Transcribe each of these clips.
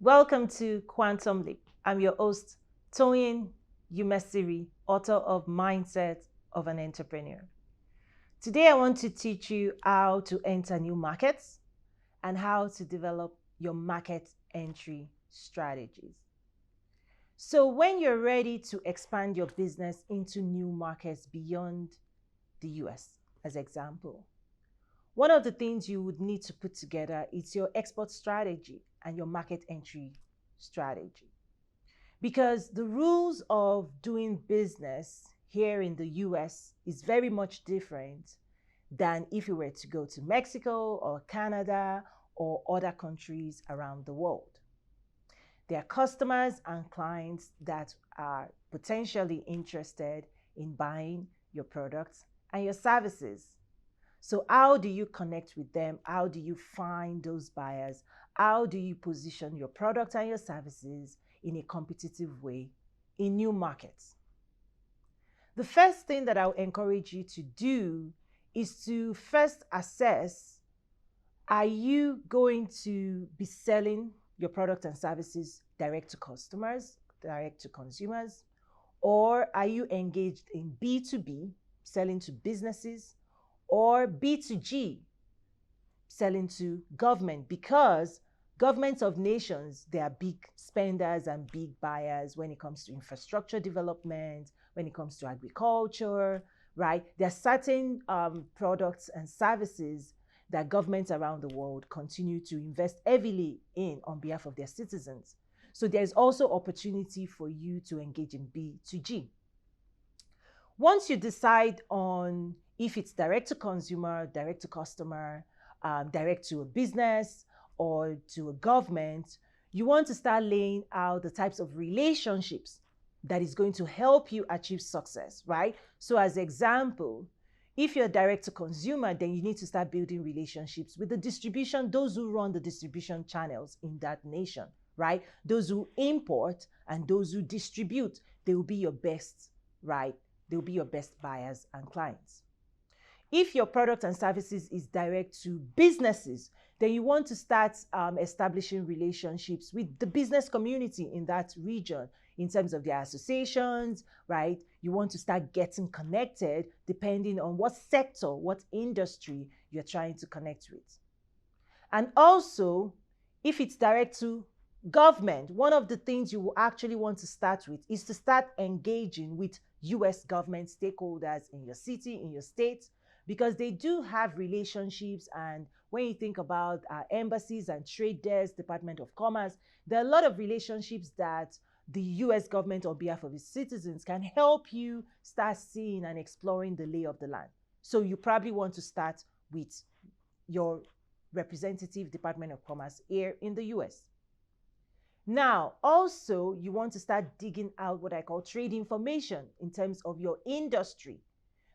Welcome to Quantum Leap. I'm your host, Toyin Umesiri, author of Mindset of an Entrepreneur. Today, I want to teach you how to enter new markets and how to develop your market entry strategies. So, when you're ready to expand your business into new markets beyond the US, as example, one of the things you would need to put together is your export strategy and your market entry strategy. Because the rules of doing business here in the US is very much different than if you were to go to Mexico or Canada or other countries around the world. There are customers and clients that are potentially interested in buying your products and your services. So, how do you connect with them? How do you find those buyers? How do you position your product and your services in a competitive way in new markets? The first thing that I'll encourage you to do is to first assess, are you going to be selling your product and services direct to customers, direct to consumers, or are you engaged in B2B, selling to businesses, or B2G, selling to government? Because governments of nations, they are big spenders and big buyers when it comes to infrastructure development, when it comes to agriculture, right? There are certain products and services that governments around the world continue to invest heavily in on behalf of their citizens. So there's also opportunity for you to engage in B2G. Once you decide on if it's direct to consumer, direct to customer, direct to a business, or to a government, you want to start laying out the types of relationships that is going to help you achieve success, right? So, as example, if you're direct to consumer, then you need to start building relationships with the distribution, those who run the distribution channels in that nation, right? Those who import and those who distribute, they will be your best, right? They'll be your best buyers and clients. If your product and services is direct to businesses, then you want to start establishing relationships with the business community in that region in terms of their associations, right? You want to start getting connected depending on what sector, what industry you're trying to connect with. And also, if it's direct to government, one of the things you will actually want to start with is to start engaging with US government stakeholders in your city, in your state, because they do have relationships. And when you think about embassies and trade desks, Department of Commerce, there are a lot of relationships that the US government, on behalf of its citizens, can help you start seeing and exploring the lay of the land. So you probably want to start with your representative Department of Commerce here in the US. Now, also, you want to start digging out what I call trade information in terms of your industry.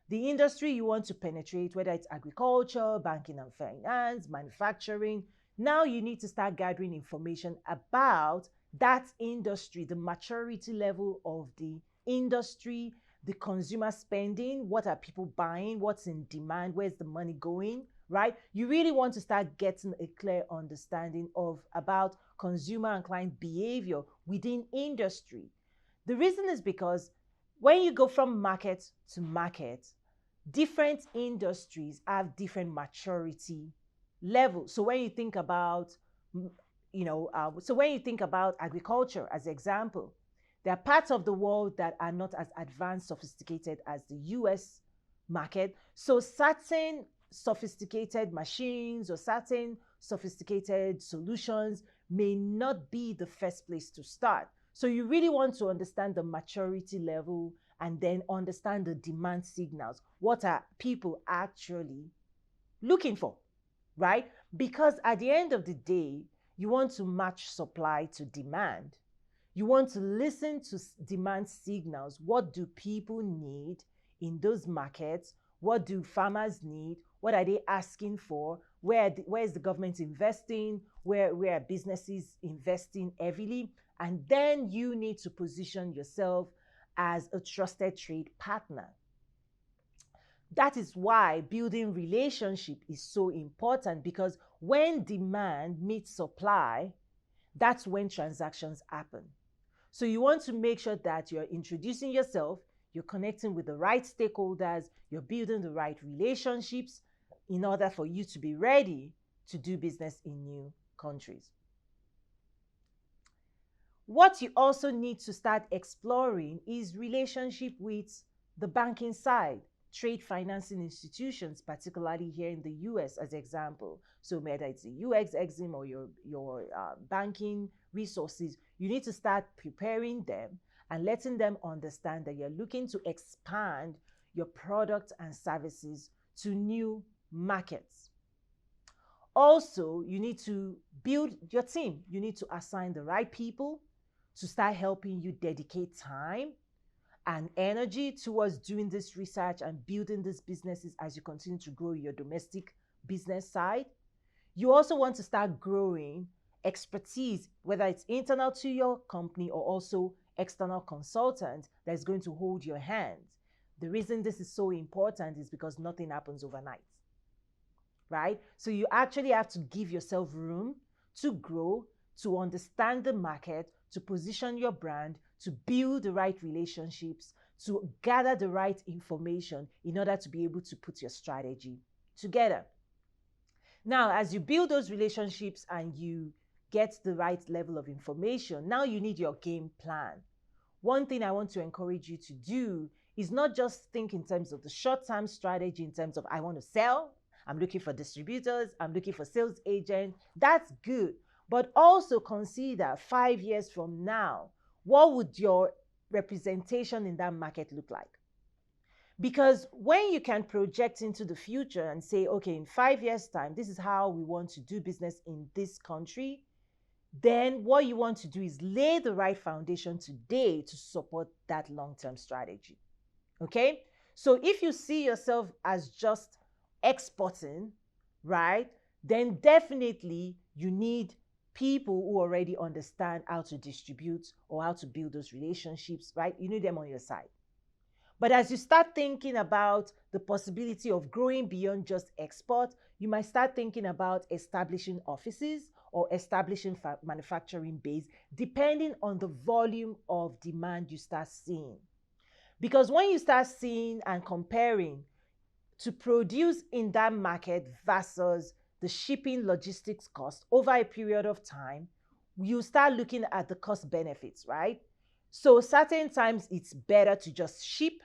The industry you want to penetrate, whether it's agriculture, banking and finance, manufacturing. Now you need to start gathering information about that industry, the maturity level of the industry, the consumer spending, what are people buying, what's in demand, where's the money going, right? You really want to start getting a clear understanding of about consumer and client behavior within industry. The reason is because when you go from market to market, different industries have different maturity levels. So when you think about, when you think about agriculture as example, there are parts of the world that are not as advanced, sophisticated as the US market. So certain sophisticated machines or certain sophisticated solutions may not be the first place to start. So you really want to understand the maturity level and then understand the demand signals. What are people actually looking for, right? Because at the end of the day, you want to match supply to demand. You want to listen to demand signals. What do people need in those markets? What do farmers need? What are they asking for? Where is the government investing? Where are businesses investing heavily? And then you need to position yourself as a trusted trade partner. That is why building relationship is so important, because when demand meets supply, That's when transactions happen. So you want to make sure that you're introducing yourself, you're connecting with the right stakeholders, you're building the right relationships in order for you to be ready to do business in new countries. What you also need to start exploring is relationship with the banking side, trade financing institutions, particularly here in the US as example. So whether it's the UX Exim or your banking resources, you need to start preparing them and letting them understand that you're looking to expand your products and services to new markets. Also, you need to build your team. You need to assign the right people to start helping you dedicate time and energy towards doing this research and building these businesses as you continue to grow your domestic business side. You also want to start growing expertise, whether it's internal to your company or also external consultant that's going to hold your hand. The reason this is so important is because nothing happens overnight, right? So you actually have to give yourself room to grow, to understand the market, to position your brand, to build the right relationships, to gather the right information in order to be able to put your strategy together. Now, as you build those relationships and you get the right level of information, now you need your game plan. One thing I want to encourage you to do is not just think in terms of the short-term strategy, in terms of I want to sell, I'm looking for distributors, I'm looking for sales agents. That's good. But also consider 5 years from now, what would your representation in that market look like? Because when you can project into the future and say, okay, in 5 years' time, this is how we want to do business in this country, then what you want to do is lay the right foundation today to support that long-term strategy. Okay? So if you see yourself as just exporting, right, then definitely you need people who already understand how to distribute or how to build those relationships, right? You need them on your side. But as you start thinking about the possibility of growing beyond just export, you might start thinking about establishing offices or establishing manufacturing base, depending on the volume of demand you start seeing. Because when you start seeing and comparing to produce in that market versus the shipping logistics cost over a period of time, you start looking at the cost benefits, right? So certain times it's better to just ship.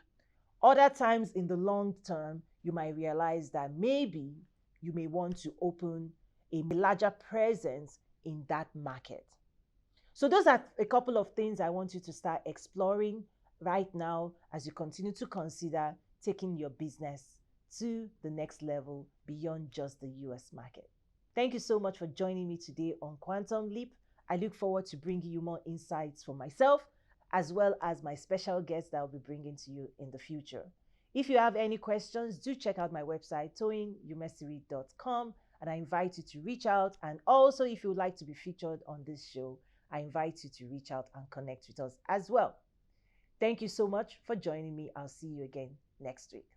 Other times in the long term, you might realize that maybe you may want to open a larger presence in that market. So those are a couple of things I want you to start exploring right now as you continue to consider taking your business to the next level beyond just the US market. Thank you so much for joining me today on Quantum Leap. I look forward to bringing you more insights for myself as well as my special guests that I'll be bringing to you in the future. If you have any questions, do check out my website, toyinyumesiri.com, and I invite you to reach out. And also, if you would like to be featured on this show, I invite you to reach out and connect with us as well. Thank you so much for joining me. I'll see you again next week.